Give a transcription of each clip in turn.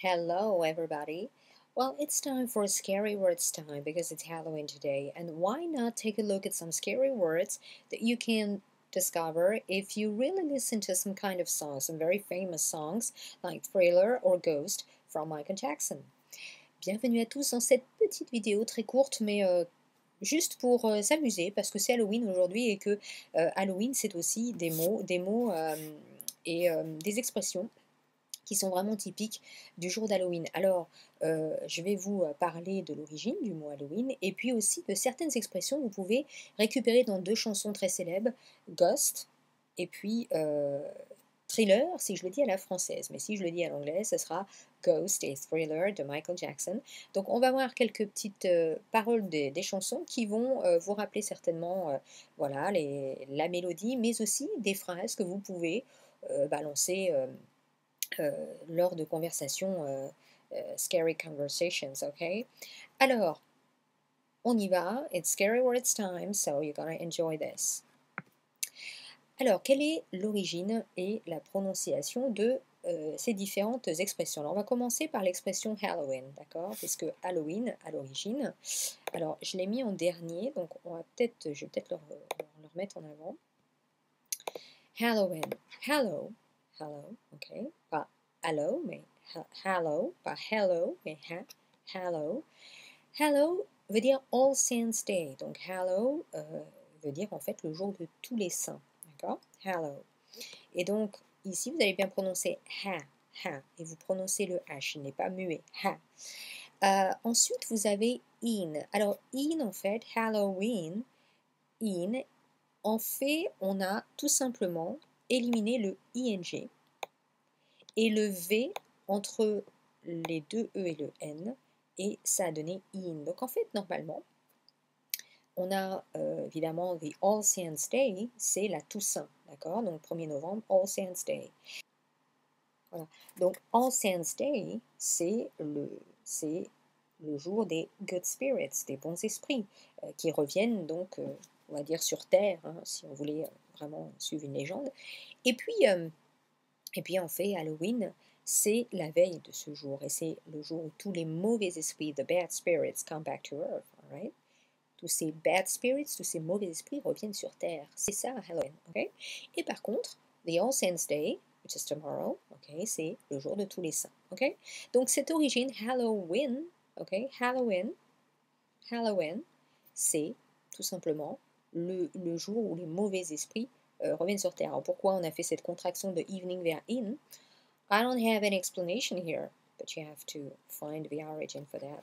Hello, everybody. Well, it's time for scary words time because it's Halloween today, and why not take a look at some scary words that you can discover if you really listen to some kind of songs, some very famous songs like Thriller or Ghost from Michael Jackson. Bienvenue à tous dans cette petite vidéo très courte, mais juste pour s'amuser parce que c'est Halloween aujourd'hui et que Halloween c'est aussi des mots et des expressions qui sont vraiment typiques du jour d'Halloween. Alors, je vais vous parler de l'origine du mot Halloween et puis aussi de certaines expressions que vous pouvez récupérer dans deux chansons très célèbres, Ghost et puis Thriller, si je le dis à la française. Mais si je le dis à l'anglaise, ce sera Ghost et Thriller de Michael Jackson. Donc, on va voir quelques petites paroles des chansons qui vont vous rappeler certainement voilà, la mélodie, mais aussi des phrases que vous pouvez balancer lors de conversations, scary conversations, ok? Alors, on y va. It's scary words time, so you're gonna enjoy this. Alors, quelle est l'origine et la prononciation de ces différentes expressions? Alors, on va commencer par l'expression Halloween, d'accord? Puisque Halloween, à l'origine, alors je l'ai mis en dernier, donc je vais peut-être le remettre en avant. Halloween, hello, ok? Pas hello, mais hello, pas hello, mais hello. Hello veut dire All Saints Day, donc hello veut dire en fait le jour de tous les saints, d'accord? Hello. Et donc ici vous allez bien prononcer ha, et vous prononcez le H, il n'est pas muet, ha. Ensuite vous avez in. Alors in en fait, Halloween, in, en fait on a tout simplement éliminé le ing et le V entre les deux E et le N, et ça a donné in. Donc en fait, normalement, on a évidemment the All Saints Day, c'est la Toussaint, d'accord? Donc 1er novembre, All Saints Day. Voilà. Donc All Saints Day, c'est le jour des good spirits, des bons esprits, qui reviennent donc, on va dire, sur Terre, hein, si on voulait vraiment suivre une légende. Et puis en fait, Halloween, c'est la veille de ce jour et c'est le jour où tous les mauvais esprits, the bad spirits, come back to earth, all right? Tous ces bad spirits, tous ces mauvais esprits reviennent sur Terre. C'est ça Halloween, ok? Et par contre, the All Saints Day, which is tomorrow, ok, c'est le jour de tous les saints, ok? Donc cette origine Halloween, ok, Halloween, c'est tout simplement le jour où les mauvais esprits reviennent sur Terre. Alors pourquoi on a fait cette contraction de evening vers in? I don't have an explanation here, but you have to find the origin for that.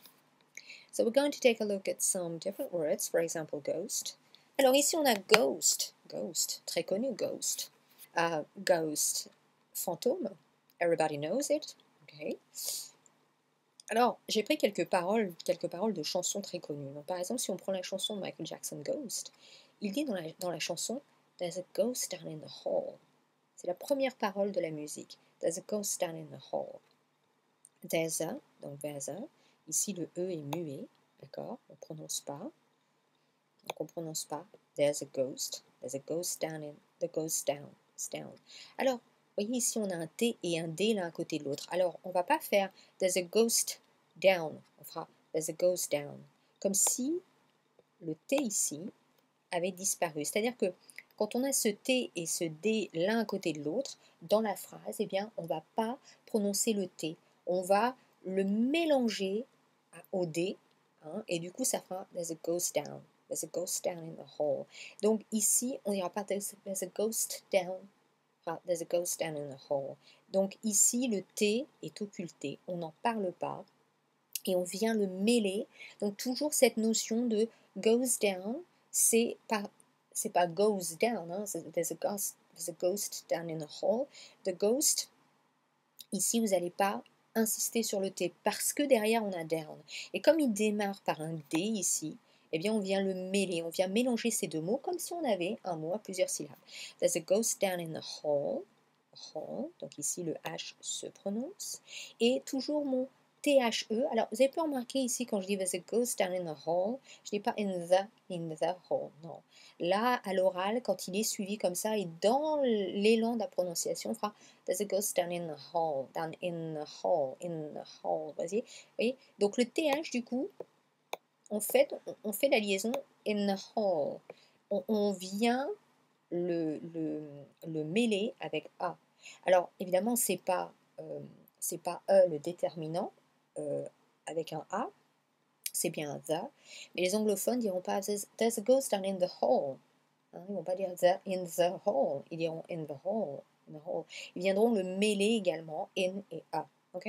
So we're going to take a look at some different words, for example, ghost. Alors ici on a ghost, très connu ghost. Ghost, fantôme, everybody knows it, okay. Alors, j'ai pris quelques paroles de chansons très connues. Donc, par exemple, si on prend la chanson de Michael Jackson, Ghost, il dit dans la chanson « There's a ghost down in the hall ». C'est la première parole de la musique. « There's a ghost down in the hall ». There's a, donc there's a, ici le E est muet, d'accord, on ne prononce pas. Donc, on ne prononce pas « There's a ghost down in, the ghost down, it's down ». Alors, vous voyez ici, on a un T et un D l'un à côté de l'autre. Alors, on ne va pas faire « There's a ghost down ». On fera « There's a ghost down ». Comme si le T ici avait disparu. C'est-à-dire que quand on a ce T et ce D l'un à côté de l'autre, dans la phrase, eh bien, on ne va pas prononcer le T. On va le mélanger au D, hein, et du coup, ça fera « There's a ghost down ». There's a ghost down in the hall. Donc ici, on n'ira pas there's a ghost down. There's a ghost down in the hall. Donc ici, le T est occulté. On n'en parle pas. Et on vient le mêler. Donc toujours cette notion de goes down, c'est pas goes down. Hein, there's a ghost down in the hall. The ghost, ici, vous n'allez pas insister sur le T parce que derrière, on a down. Et comme il démarre par un D ici, eh bien, on vient le mêler, on vient mélanger ces deux mots comme si on avait un mot à plusieurs syllabes. There's a ghost down in the hall. Hall, donc ici le H se prononce. Et toujours mon T-H-E. Alors, vous avez pu remarquer ici, quand je dis there's a ghost down in the hall, je ne dis pas in the hall, non. Là, à l'oral, quand il est suivi comme ça, et dans l'élan de la prononciation, on fera there's a ghost down in the hall, down in the hall, vas-y. Vous voyez? Donc, le TH, du coup, on fait la liaison in the hall. On vient le mêler avec A. Alors, évidemment, c'est pas E le déterminant avec un A, c'est bien un the, mais les anglophones diront pas there's a ghost down in the hall. Hein, ils vont pas dire in the hall, ils diront in the hall, in the hall. Ils viendront le mêler également, in et A. Ok?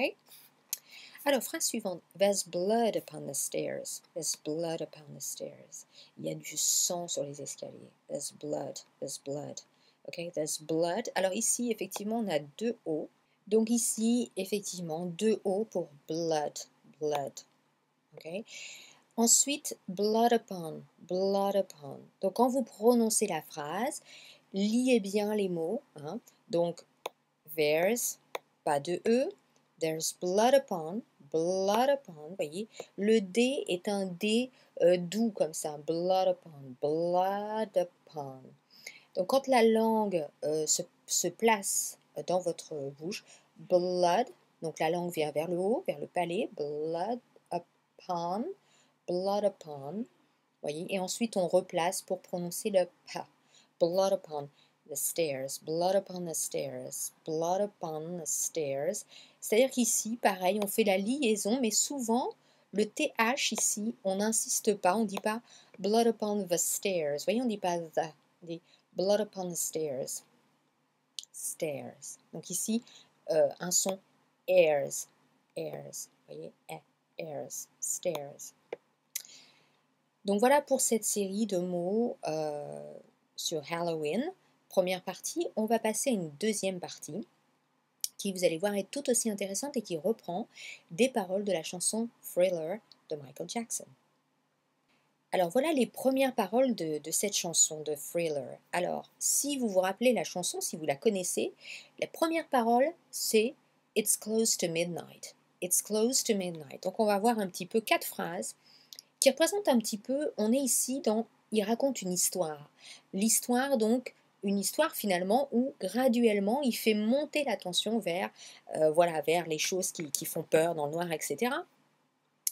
Alors, phrase suivante. There's blood upon the stairs. There's blood upon the stairs. Il y a du sang sur les escaliers. There's blood. There's blood. Ok, there's blood. Alors ici, effectivement, on a deux O. Donc ici, effectivement, deux O pour blood. Blood. Ok. Ensuite, blood upon. Blood upon. Donc quand vous prononcez la phrase, liez bien les mots. Hein. Donc, there's, pas de E. There's blood upon, voyez, le D est un D doux comme ça, blood upon. Donc quand la langue se place dans votre bouche, blood, donc la langue vient vers le haut, vers le palais, blood upon, voyez, et ensuite on replace pour prononcer le P, blood upon the stairs, blood upon the stairs, blood upon the stairs. C'est-à-dire qu'ici, pareil, on fait la liaison, mais souvent, le TH ici, on n'insiste pas, on ne dit pas blood upon the stairs. Vous voyez, on ne dit pas the, on dit blood upon the stairs. Stairs. Donc ici, un son airs, airs. Vous voyez, airs, stairs. Donc voilà pour cette série de mots sur Halloween. Première partie, on va passer à une deuxième partie qui, vous allez voir, est tout aussi intéressante et qui reprend des paroles de la chanson Thriller de Michael Jackson. Alors voilà les premières paroles de cette chanson de Thriller. Alors, si vous vous rappelez la chanson, si vous la connaissez, la première parole c'est It's close to midnight. It's close to midnight. Donc on va voir un petit peu 4 phrases qui représentent un petit peu, on est ici dans, il raconte une histoire. L'histoire donc, une histoire finalement où graduellement il fait monter la tension vers, voilà, vers les choses qui font peur dans le noir, etc.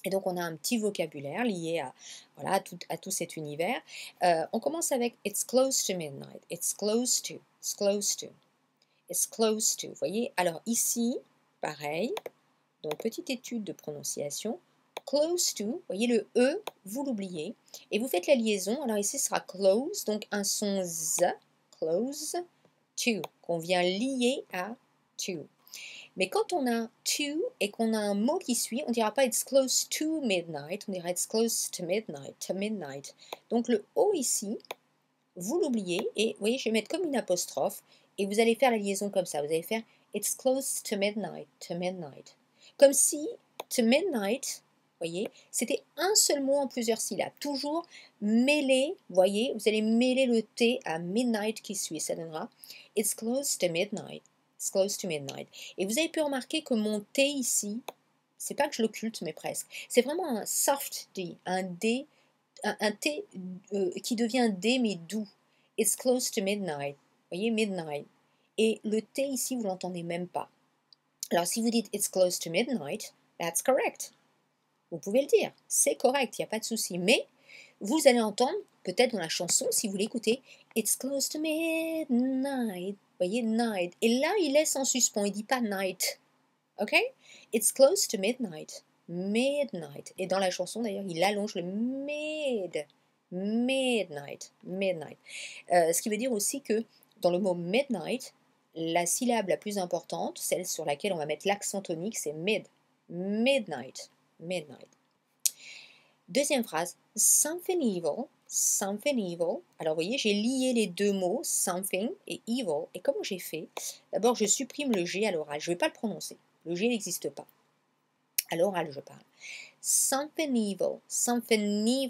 Et donc on a un petit vocabulaire lié à, voilà, à tout cet univers. On commence avec It's close to midnight. It's close to. It's close to. It's close to. Vous voyez? Alors ici, pareil. Donc petite étude de prononciation. Close to. Vous voyez le E, vous l'oubliez. Et vous faites la liaison. Alors ici, ce sera close. Donc un son Z. Close to. Qu'on vient lier à to. Mais quand on a to et qu'on a un mot qui suit, on ne dira pas it's close to midnight, on dira it's close to midnight. Donc le O ici, vous l'oubliez et vous voyez, je vais mettre comme une apostrophe et vous allez faire la liaison comme ça. Vous allez faire it's close to midnight, Comme si to midnight, vous voyez, c'était un seul mot en plusieurs syllabes. Toujours mêler, vous voyez, vous allez mêler le T à midnight qui suit. Ça donnera it's close to midnight. It's close to midnight. Et vous avez pu remarquer que mon T ici, c'est pas que je l'occulte, mais presque. C'est vraiment un soft D, un D, un T qui devient D mais doux. It's close to midnight. Vous voyez, midnight. Et le T ici, vous l'entendez même pas. Alors si vous dites it's close to midnight, that's correct. Vous pouvez le dire, c'est correct, il n'y a pas de souci. Mais vous allez entendre, peut-être dans la chanson, si vous l'écoutez, it's close to midnight. Vous voyez, night. Et là, il laisse en suspens, il ne dit pas night. Ok? It's close to midnight. Midnight. Et dans la chanson, d'ailleurs, il allonge le midnight. Ce qui veut dire aussi que dans le mot midnight, la syllabe la plus importante, celle sur laquelle on va mettre l'accent tonique, c'est midnight. Deuxième phrase, something evil. Alors, vous voyez, j'ai lié les deux mots, something et evil. Et comment j'ai fait? D'abord, je supprime le G à l'oral. Je ne vais pas le prononcer. Le G n'existe pas. À l'oral, je parle. Something evil.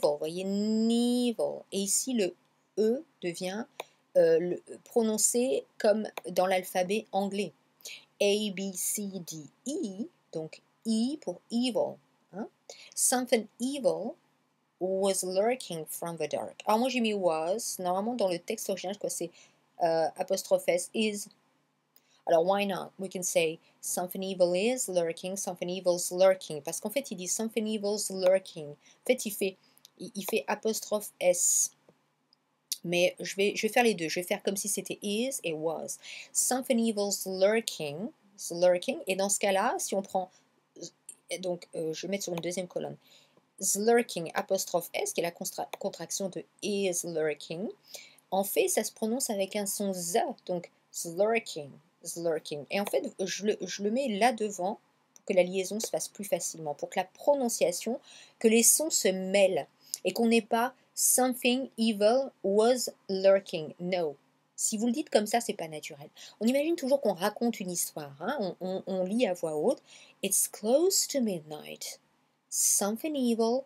Vous voyez, evil. Et ici, le E devient prononcé comme dans l'alphabet anglais. A, B, C, D, E. Donc, E pour evil. Hein? Something evil was lurking from the dark. Alors moi j'ai mis was. Normalement dans le texte original, je crois que c'est apostrophe S, is. Alors why not? We can say something evil is lurking, something evil's lurking. Parce qu'en fait il dit something evil's lurking. En fait il fait apostrophe S. Mais je vais faire les deux. Je vais faire comme si c'était is et was. Something evil's lurking. Lurking. Et dans ce cas-là, si on prend... Donc, je vais mettre sur une deuxième colonne. Lurking, apostrophe S, qui est la contraction de is lurking. En fait, ça se prononce avec un son Z. Donc, lurking, lurking. Et en fait, je le mets là devant pour que la liaison se fasse plus facilement. Pour que la prononciation, que les sons se mêlent. Et qu'on n'ait pas something evil was lurking. No. Si vous le dites comme ça, c'est pas naturel. On imagine toujours qu'on raconte une histoire. Hein? On lit à voix haute. It's close to midnight. Something evil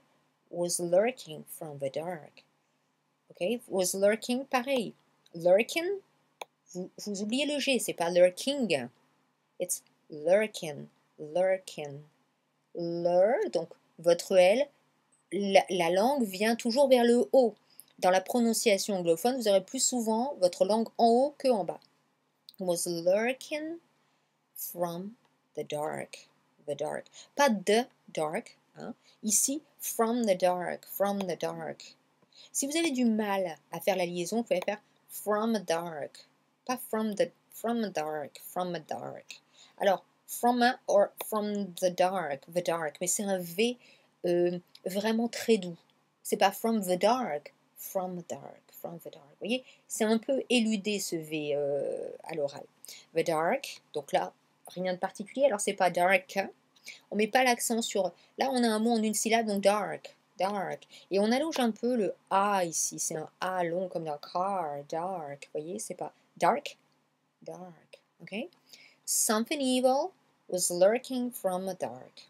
was lurking from the dark. Okay? Was lurking, pareil. Lurking, vous oubliez le G, c'est pas lurking. It's lurking, lurking. Lur, donc votre L, la langue vient toujours vers le haut. Dans la prononciation anglophone, vous aurez plus souvent votre langue en haut que en bas. Was lurking from the dark. The dark. Pas the dark. Hein. Ici, from the dark. From the dark. Si vous avez du mal à faire la liaison, vous pouvez faire from the dark. Pas from the dark. From the dark. Alors, from a or from the dark. The dark. Mais c'est un V vraiment très doux. C'est pas from the dark. From the dark. From the dark. Vous voyez, c'est un peu éludé ce V à l'oral. The dark. Donc là, rien de particulier. Alors, c'est pas dark. On met pas l'accent sur... Là, on a un mot en une syllabe, donc dark. Dark. Et on allonge un peu le A ici. C'est un A long comme dans car. Dark. Vous voyez, c'est pas dark. Dark. OK? Something evil was lurking from the dark.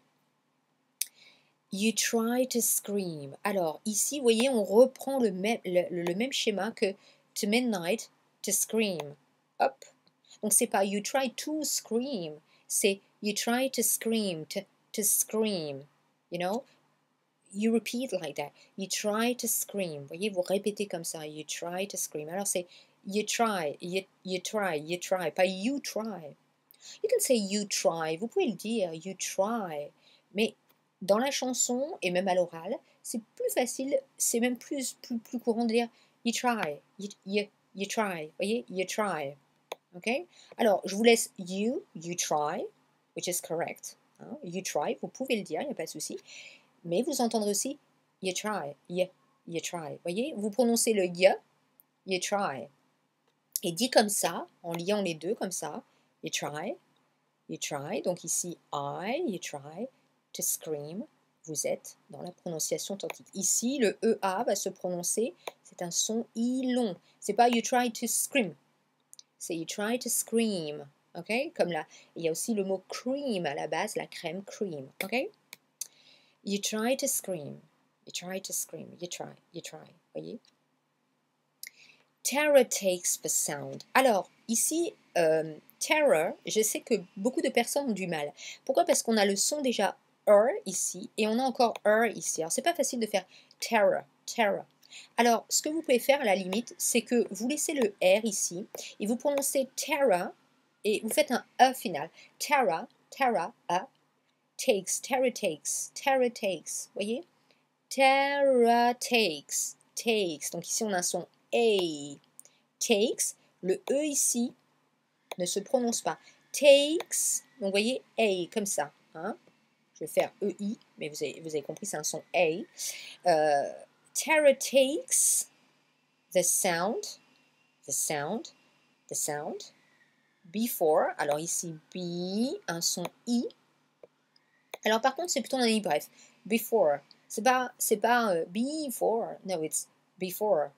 You try to scream. Alors, ici, vous voyez, on reprend le même schéma que to midnight, to scream. Hop. Donc, c'est pas you try to scream. C'est you try to scream, to scream. You know? You repeat like that. You try to scream. Vous voyez, vous répétez comme ça. You try to scream. Alors, c'est you try, you try. Pas you try. You can say you try. Vous pouvez le dire, you try. Mais dans la chanson, et même à l'oral, c'est plus facile, c'est même plus courant de dire you try. You try. Vous voyez, you try. OK? Alors, je vous laisse you try, which is correct. Hein? You try, vous pouvez le dire, il n'y a pas de souci. Mais vous entendrez aussi you try, you try. Voyez, vous prononcez le you try. Et dit comme ça, en liant les deux comme ça, you try. Donc ici, you try to scream. Vous êtes dans la prononciation authentique. Ici, le EA va se prononcer, c'est un son I long. C'est pas you try to scream. C'est you try to scream. OK? Comme là, il y a aussi le mot cream à la base, la crème cream. OK? You try to scream. You try to scream. You try. Voyez? Terror takes the sound. Alors, ici, terror, je sais que beaucoup de personnes ont du mal. Pourquoi? Parce qu'on a le son déjà ici, et on a encore ici. Alors, c'est pas facile de faire terror. Alors, ce que vous pouvez faire à la limite, c'est que vous laissez le R ici, et vous prononcez terror, et vous faites un E final. Terror, A. Terror takes, voyez? Terror takes. Donc ici on a un son A. Takes, le E ici ne se prononce pas. Takes, donc vous voyez A comme ça. Hein? Je vais faire EI, mais vous avez compris, c'est un son A. Terror takes the sound. Before, alors ici B, un son I. Alors par contre, c'est plutôt un I bref. Before. C'est pas before. No, it's before.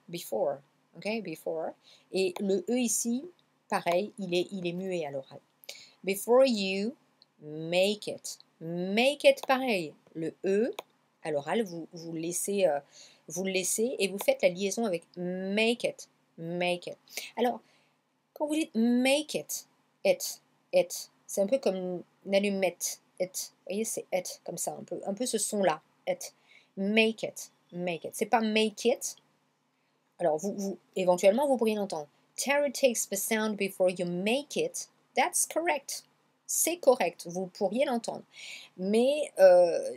OK? Before. Et le E ici, pareil, il est muet à l'oral. Before you make it. Make it, pareil. Le E, à l'oral, vous le laissez et vous faites la liaison avec make it. Make it. Alors, quand vous dites make it, c'est un peu comme une allumette. it. Vous voyez, c'est it, comme ça, un peu ce son-là, it. Make it, make it. C'est pas make it. Alors, éventuellement, vous pourriez l'entendre. Tara takes the sound before you make it. That's correct. C'est correct, vous pourriez l'entendre. Mais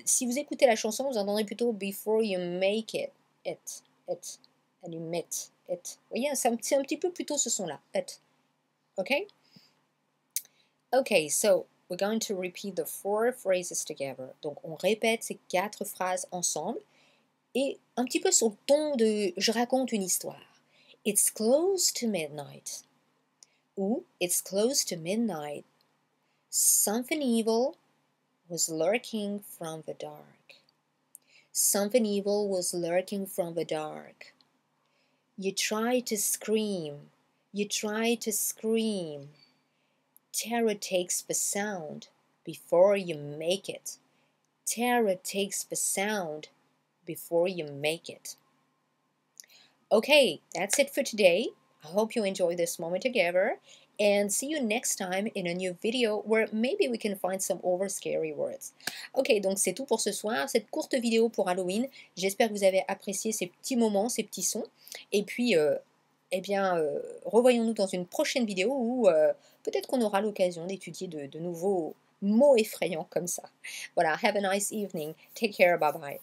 si vous écoutez la chanson, vous entendrez plutôt before you make it, it, and you met it. Vous voyez, c'est un petit peu plutôt ce son-là, it. Okay? Okay, so we're going to repeat the 4 phrases together. Donc, on répète ces 4 phrases ensemble et un petit peu sur le ton de je raconte une histoire. It's close to midnight. Ou it's close to midnight. Something evil was lurking from the dark. Something evil was lurking from the dark. You try to scream. You try to scream. Terror takes the sound before you make it. Terror takes the sound before you make it. Okay, that's it for today. I hope you enjoyed this moment together and see you next time in a new video where maybe we can find some over scary words. Ok, donc c'est tout pour ce soir, cette courte vidéo pour Halloween. J'espère que vous avez apprécié ces petits moments, ces petits sons. Et puis, revoyons-nous dans une prochaine vidéo où peut-être qu'on aura l'occasion d'étudier de nouveaux mots effrayants comme ça. Voilà, have a nice evening. Take care, bye bye.